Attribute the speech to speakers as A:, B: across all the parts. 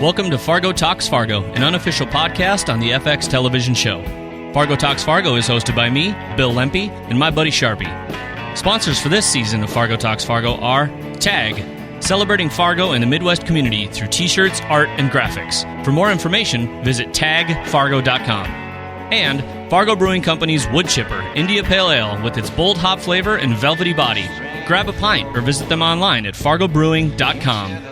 A: Welcome to Fargo Talks Fargo, an unofficial podcast on the FX television show. Fargo Talks Fargo is hosted by me, Bill Lempe, and my buddy Charpie. Sponsors for this season of Fargo Talks Fargo are TAG, celebrating Fargo and the Midwest community through t-shirts, art, and graphics. For more information, visit tagfargo.com. And Fargo Brewing Company's Wood Chipper India Pale Ale with its bold hop flavor and velvety body. Grab a pint or visit them online at fargobrewing.com.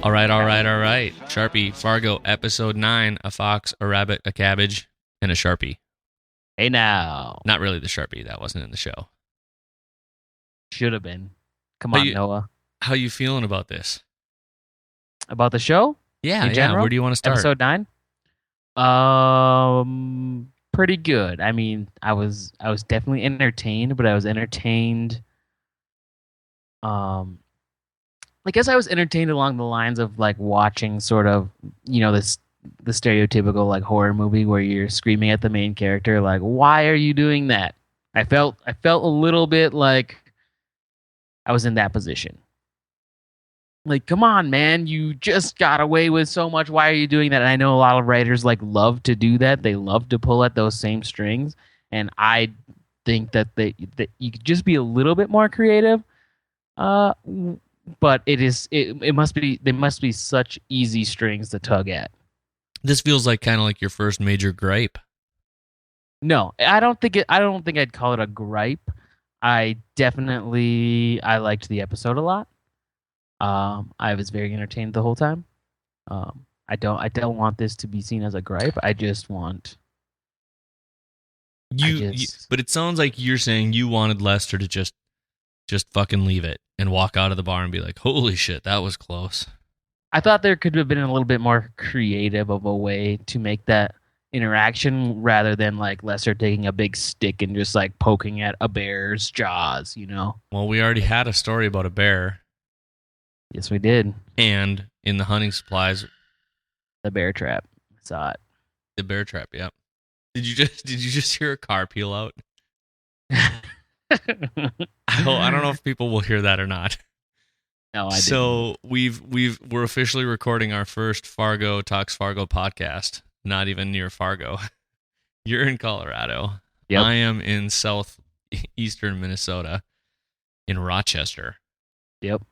A: All right. Charpie, Fargo, episode 9, a fox, a rabbit, a cabbage, and a Charpie.
B: Hey now.
A: Not really the Charpie. That wasn't in the show.
B: Should have been. Come on, Noah.
A: How you feeling about this?
B: About the show?
A: Yeah. Where do you want to start?
B: Episode 9? Pretty good. I mean, I was definitely entertained, but I was entertained. I guess I was entertained along the lines of like watching sort of, you know, the stereotypical like horror movie where you're screaming at the main character like, "Why are you doing that?" I felt a little bit like I was in that position. Like, come on, man, you just got away with so much. Why are you doing that? And I know a lot of writers like love to do that. They love to pull at those same strings, and I think that you could just be a little bit more creative. But it must be such easy strings to tug at.
A: This feels like kind of like your first major gripe.
B: No, I don't think I'd call it a gripe. I liked the episode a lot. I was very entertained the whole time. I don't want this to be seen as a gripe. I just want
A: but it sounds like you're saying you wanted Lester to just fucking leave it and walk out of the bar and be like, "Holy shit, that was close."
B: I thought there could have been a little bit more creative of a way to make that interaction rather than like Lester taking a big stick and just like poking at a bear's jaws, you know?
A: Well, we already had a story about a bear.
B: Yes, we did.
A: And in the hunting supplies,
B: the bear trap. I saw it.
A: The bear trap, yeah. Did you just hear a car peel out? I don't know if people will hear that or not.
B: No, I didn't.
A: So we're officially recording our first Fargo Talks Fargo podcast. Not even near Fargo. You're in Colorado.
B: Yep.
A: I am in southeastern Minnesota, in Rochester.
B: Yep.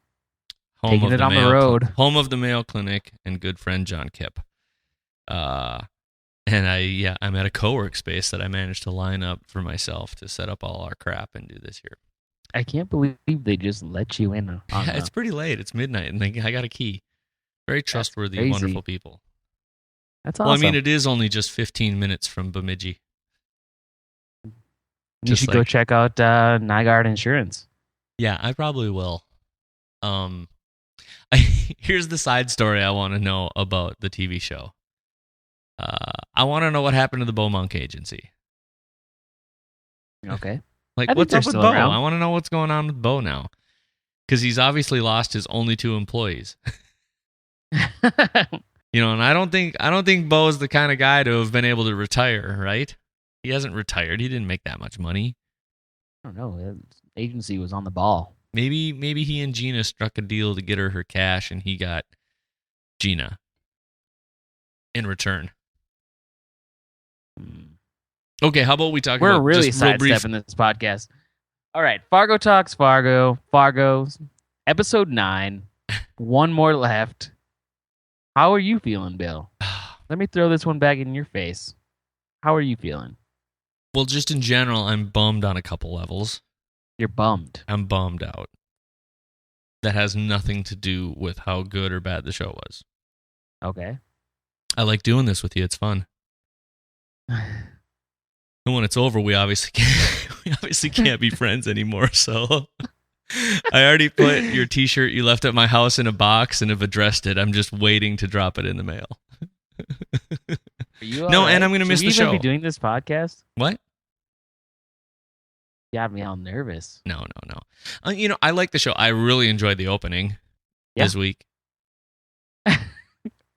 A: Home
B: on the road.
A: Home of the Mayo Clinic and good friend John Kipp. And I'm at a co-work space that I managed to line up for myself to set up all our crap and do this here.
B: I can't believe they just let you in.
A: It's pretty late. It's midnight, and I got a key. Very trustworthy, wonderful people.
B: That's awesome.
A: Well, I mean, it is only just 15 minutes from Bemidji.
B: You should go check out Nygaard Insurance.
A: Yeah, I probably will. Here's the side story I want to know about the TV show. I want to know what happened to the Bo Monk agency.
B: Okay.
A: Like, what's up with Bo? I want to know what's going on with Bo now. Because he's obviously lost his only 2 employees. You know, and I don't think Bo is the kind of guy to have been able to retire, right? He hasn't retired. He didn't make that much money.
B: I don't know. His agency was on the ball.
A: Maybe he and Gina struck a deal to get her cash, and he got Gina in return. Okay, how about we talk about...
B: We're really sidestepping this podcast. All right, Fargo Talks Fargo. Fargo's episode 9. One more left. How are you feeling, Bill? Let me throw this one back in your face. How are you feeling?
A: Well, just in general, I'm bummed on a couple levels.
B: You're bummed.
A: I'm bummed out. That has nothing to do with how good or bad the show was.
B: Okay.
A: I like doing this with you. It's fun. And when it's over, we obviously can't be friends anymore. So I already put your T-shirt you left at my house in a box and have addressed it. I'm just waiting to drop it in the mail. And I'm going to miss the show.
B: Should we even be doing this podcast?
A: What?
B: You got me all nervous.
A: No. You know, I like the show. I really enjoyed the opening this week.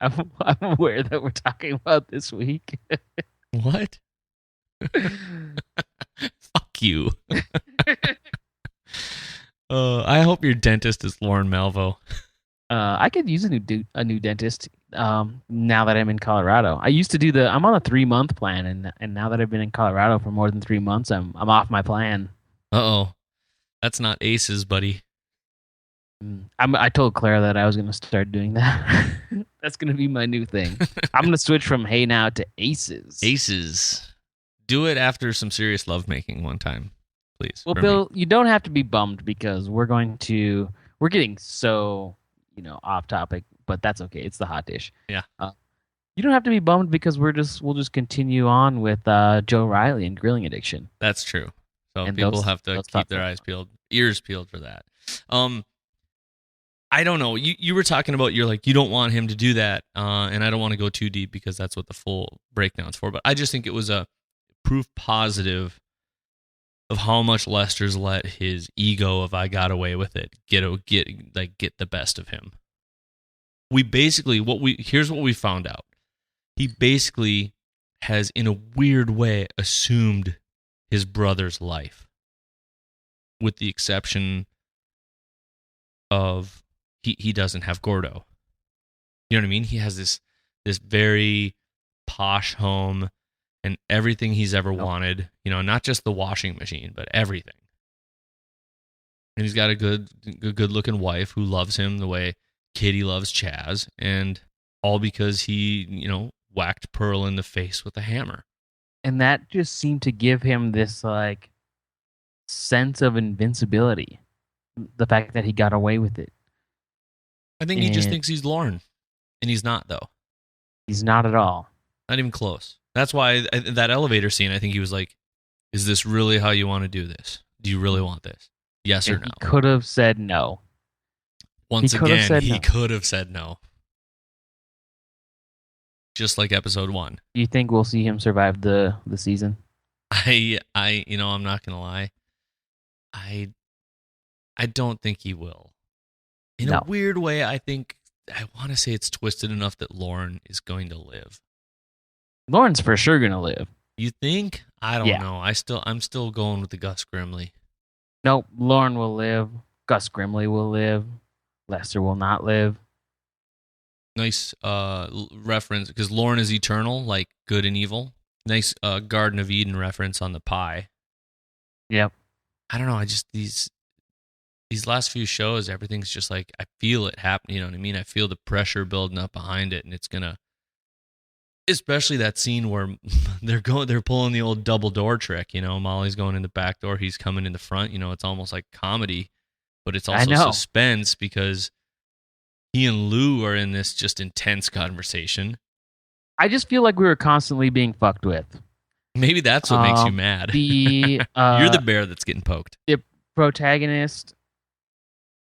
B: I'm aware that we're talking about this week.
A: What? Fuck you. I hope your dentist is Lauren Malvo.
B: I could use a new dentist. Now that I'm in Colorado, I used to do I'm on a 3 month plan, and now that I've been in Colorado for more than 3 months, I'm off my plan.
A: Uh-oh. That's not aces, buddy.
B: I told Clara that I was going to start doing that. That's going to be my new thing. I'm going to switch from Hey Now to Aces.
A: Aces. Do it after some serious lovemaking one time, please.
B: Well, Bill, you don't have to be bummed because we're getting so, off topic, but that's okay. It's the hot dish.
A: Yeah.
B: You don't have to be bummed because we'll just continue on with Joe Riley and grilling addiction.
A: That's true. So
B: And
A: people
B: those-
A: have to
B: those
A: keep
B: thoughts
A: their
B: are-
A: eyes peeled, ears peeled for that. I don't know. You were talking about you're like you don't want him to do that, and I don't want to go too deep because that's what the full breakdown's for. But I just think it was a proof positive of how much Lester's let his ego of I got away with it get the best of him. We basically here's what we found out. He basically has in a weird way assumed his brother's life, with the exception of he doesn't have Gordo. You know what I mean? He has this very posh home and everything he's ever wanted. Not just the washing machine, but everything. And he's got a good looking wife who loves him the way Kitty loves Chaz, and all because he whacked Pearl in the face with a hammer.
B: And that just seemed to give him this like sense of invincibility. The fact that he got away with it.
A: I think he just thinks he's Lauren, and he's not, though.
B: He's not at all.
A: Not even close. That's why that elevator scene, I think he was like, is this really how you want to do this? Do you really want this? Yes or no?
B: He could have said no.
A: Once again, he could have said no. Just like episode 1.
B: Do you think we'll see him survive the season?
A: I'm not going to lie. I don't think he will. In a weird way, I want to say it's twisted enough that Lauren is going to live.
B: Lauren's for sure going to live.
A: You think? I don't know. I'm still going with the Gus Grimley.
B: Nope. Lauren will live. Gus Grimley will live. Lester will not live.
A: Nice reference, because Lauren is eternal, like good and evil. Nice Garden of Eden reference on the pie.
B: Yep.
A: I don't know. I just these last few shows, everything's just like I feel it happen. You know what I mean? I feel the pressure building up behind it, and it's gonna. Especially that scene where they're pulling the old double door trick. Molly's going in the back door, he's coming in the front. It's almost like comedy, but it's also suspense because he and Lou are in this just intense conversation.
B: I just feel like we were constantly being fucked with.
A: Maybe that's what makes you mad. You're the bear that's getting poked.
B: The protagonist.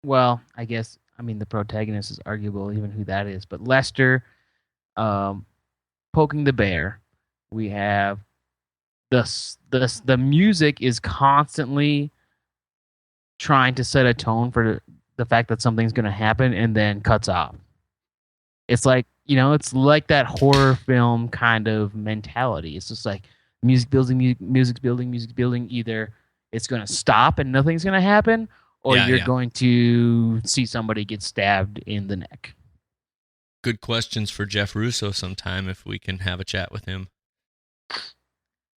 B: Well, I guess the protagonist is arguable, even who that is. But Lester, poking the bear. We have the music is constantly trying to set a tone for the fact that something's going to happen, and then cuts off. It's like it's like that horror film kind of mentality. It's just like music's building. Either it's going to stop and nothing's going to happen, or you're going to see somebody get stabbed in the neck.
A: Good questions for Jeff Russo sometime if we can have a chat with him.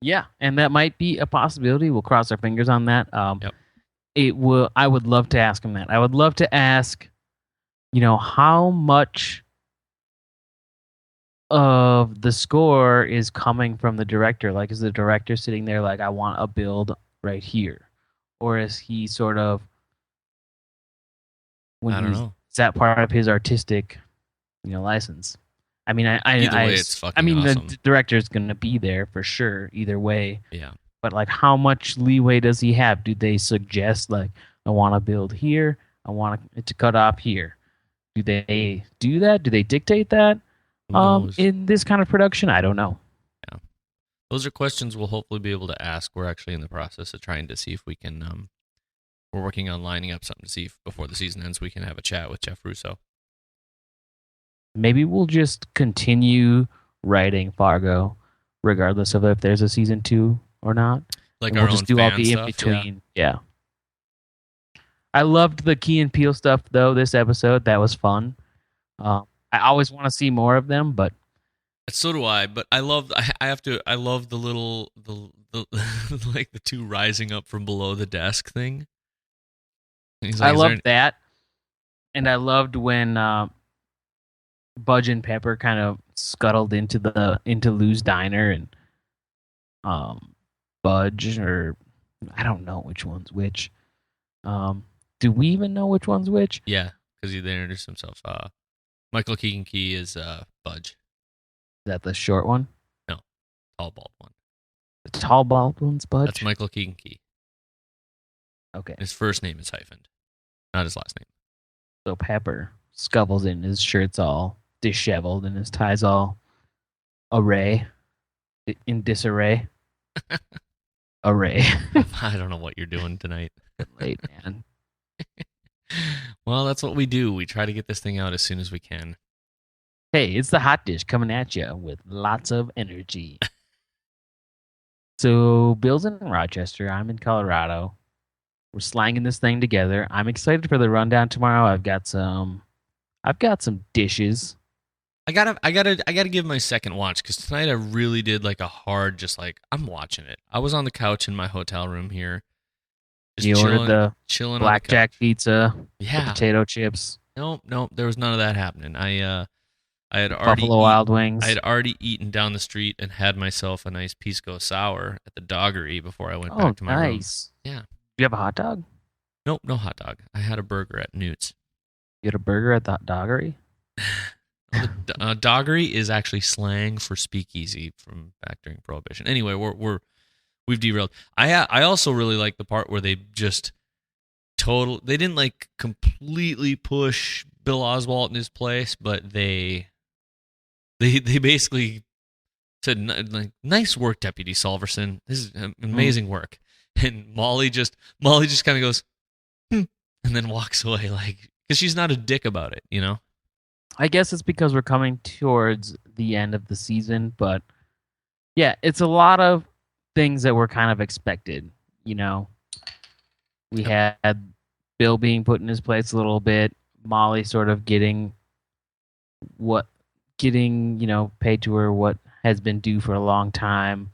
B: Yeah, and that might be a possibility. We'll cross our fingers on that.
A: Yep.
B: I would love to ask him that. I would love to ask, how much of the score is coming from the director? Like, is the director sitting there like, I want a build right here? Or is he sort of...
A: I don't know.
B: Is that part of his artistic, license?
A: Either way, it's fucking awesome.
B: The director's going to be there for sure, either way.
A: Yeah.
B: But, like, how much leeway does he have? Do they suggest, like, I want to build here, I want it to cut off here? Do they do that? Do they dictate that in this kind of production? I don't know.
A: Yeah. Those are questions we'll hopefully be able to ask. We're actually in the process of trying to see if we can... we're working on lining up something to see if before the season ends we can have a chat with Jeff Russo.
B: Maybe we'll just continue writing Fargo, regardless of if there's a season 2 or not.
A: Like
B: and
A: our
B: we'll
A: own
B: just do
A: fan
B: all the
A: stuff,
B: in between. Yeah. I loved the Key and Peele stuff though. This episode that was fun. I always want to see more of them, but
A: So do I, but I love the little the like the two rising up from below the desk thing. He's like,
B: I loved that, and I loved when Budge and Pepper kind of scuttled into Lou's diner, and Budge, or I don't know which one's which. Do we even know which one's which?
A: Yeah, because he introduced himself. Michael Keegan Key is Budge.
B: Is that the short one?
A: No, tall bald one.
B: The tall bald one's Budge?
A: That's Michael Keegan Key.
B: Okay.
A: His first name is hyphened, not his last name.
B: So Pepper scuffles in, his shirt's all disheveled and his tie's all in disarray. Array.
A: I don't know what you're doing tonight.
B: Late, man.
A: Well, that's what we do. We try to get this thing out as soon as we can.
B: Hey, it's the Hot Dish coming at you with lots of energy. So Bill's in Rochester. I'm in Colorado. We're slanging this thing together. I'm excited for the rundown tomorrow. I've got some dishes.
A: I gotta give my second watch because tonight I really did like a hard, just like I'm watching it. I was on the couch in my hotel room here.
B: You ordered the
A: chilling
B: blackjack pizza,
A: yeah,
B: the potato chips.
A: Nope, there was none of that happening. I had already
B: Buffalo Wild Wings.
A: I had already eaten down the street and had myself a nice pisco sour at the doggery before I went back to my room. Yeah.
B: Do you have a hot dog?
A: Nope, no hot dog. I had a burger at Newt's.
B: You had a burger at the doggery?
A: Doggery is actually slang for speakeasy from back during Prohibition. Anyway, we've derailed. I also really like the part where they just they didn't like completely push Bill Oswalt in his place, but they basically said, like, nice work, Deputy Solverson. This is amazing work. And Molly just kind of goes, and then walks away, like, because she's not a dick about it, you know?
B: I guess it's because we're coming towards the end of the season, but yeah, it's a lot of things that were kind of expected, you know? We had Bill being put in his place a little bit, Molly sort of getting, paid to her what has been due for a long time.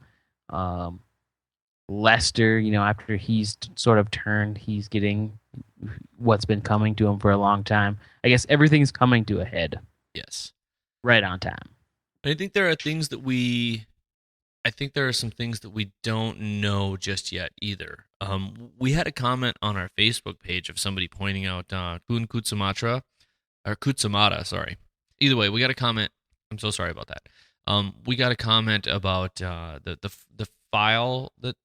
B: Lester, after he's sort of turned, he's getting what's been coming to him for a long time. I guess everything's coming to a head.
A: Yes.
B: Right on time.
A: I think there are some things that we don't know just yet either. We had a comment on our Facebook page of somebody pointing out Kun Kutsamata, sorry. Either way, we got a comment. I'm so sorry about that. We got a comment about the file that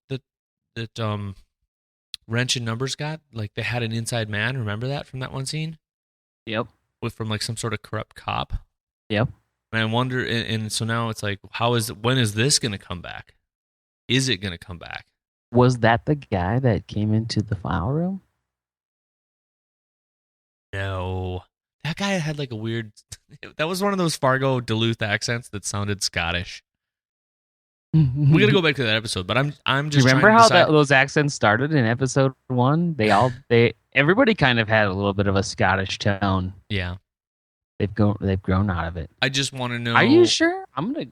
A: Wrench and Numbers got. Like, they had an inside man. Remember that from that one scene?
B: Yep.
A: From like some sort of corrupt cop.
B: Yep.
A: And I wonder, and so now it's like, when is this going to come back? Is it going to come back?
B: Was that the guy that came into the file room?
A: No. That guy had like a weird, that was one of those Fargo Duluth accents that sounded Scottish. We got to go back to that episode, but I'm just
B: remember
A: trying to
B: how those accents started in episode 1? Everybody kind of had a little bit of a Scottish tone.
A: Yeah.
B: They've grown out of it.
A: I just want to know.
B: Are you sure? I'm gonna.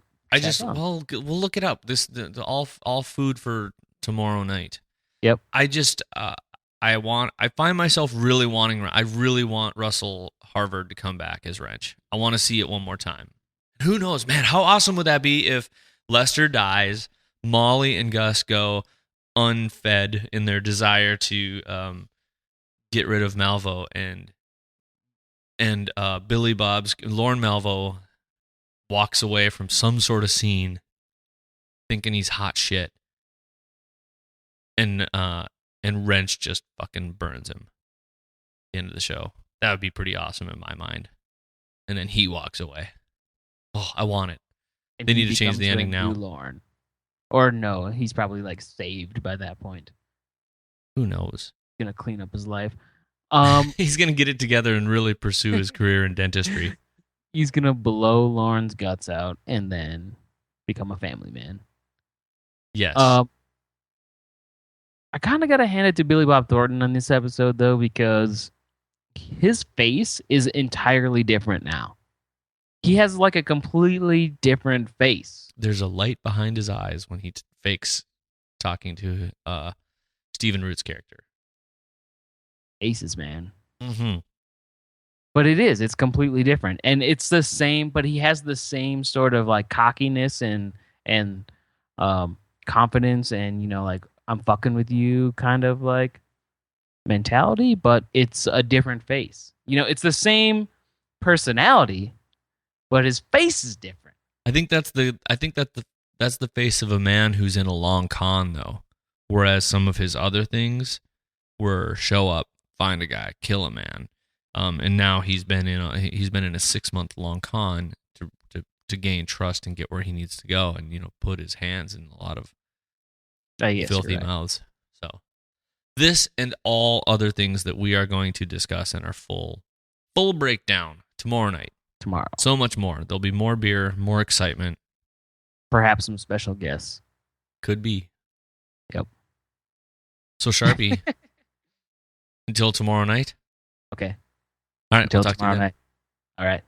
A: We'll look it up. All food for tomorrow night.
B: Yep.
A: I find myself really wanting. I really want Russell Harvard to come back as Wrench. I want to see it one more time. Who knows, man? How awesome would that be if Lester dies, Molly and Gus go unfed in their desire to get rid of Malvo, and Billy Bob's Lorne Malvo walks away from some sort of scene thinking he's hot shit, and Wrench just fucking burns him at the end of the show. That would be pretty awesome in my mind. And then he walks away. Oh, I want it.
B: And
A: they need to change the ending now.
B: Lorne. Or no, he's probably like saved by that point.
A: Who knows?
B: He's gonna clean up his life.
A: He's gonna get it together and really pursue his career in dentistry.
B: He's gonna blow Lorne's guts out and then become a family man.
A: Yes.
B: I kind of got to hand it to Billy Bob Thornton on this episode, though, because his face is entirely different now. He has like a completely different face.
A: There's a light behind his eyes when he fakes talking to Stephen Root's character.
B: Faces, man.
A: Mm-hmm.
B: But it's completely different. And it's the same, but he has the same sort of like cockiness and confidence and, like, I'm fucking with you kind of like mentality, but it's a different face. It's the same personality, but his face is different.
A: I think that's the face of a man who's in a long con, though. Whereas some of his other things were show up, find a guy, kill a man, and now he's been in a 6-month long con to gain trust and get where he needs to go, and put his hands in a lot of filthy mouths. So this and all other things that we are going to discuss in our full breakdown tomorrow night. So much more. There'll be more beer, more excitement.
B: Perhaps some special guests.
A: Could be.
B: Yep.
A: So, Charpie, until tomorrow night.
B: Okay.
A: All right.
B: Until tomorrow night. All right.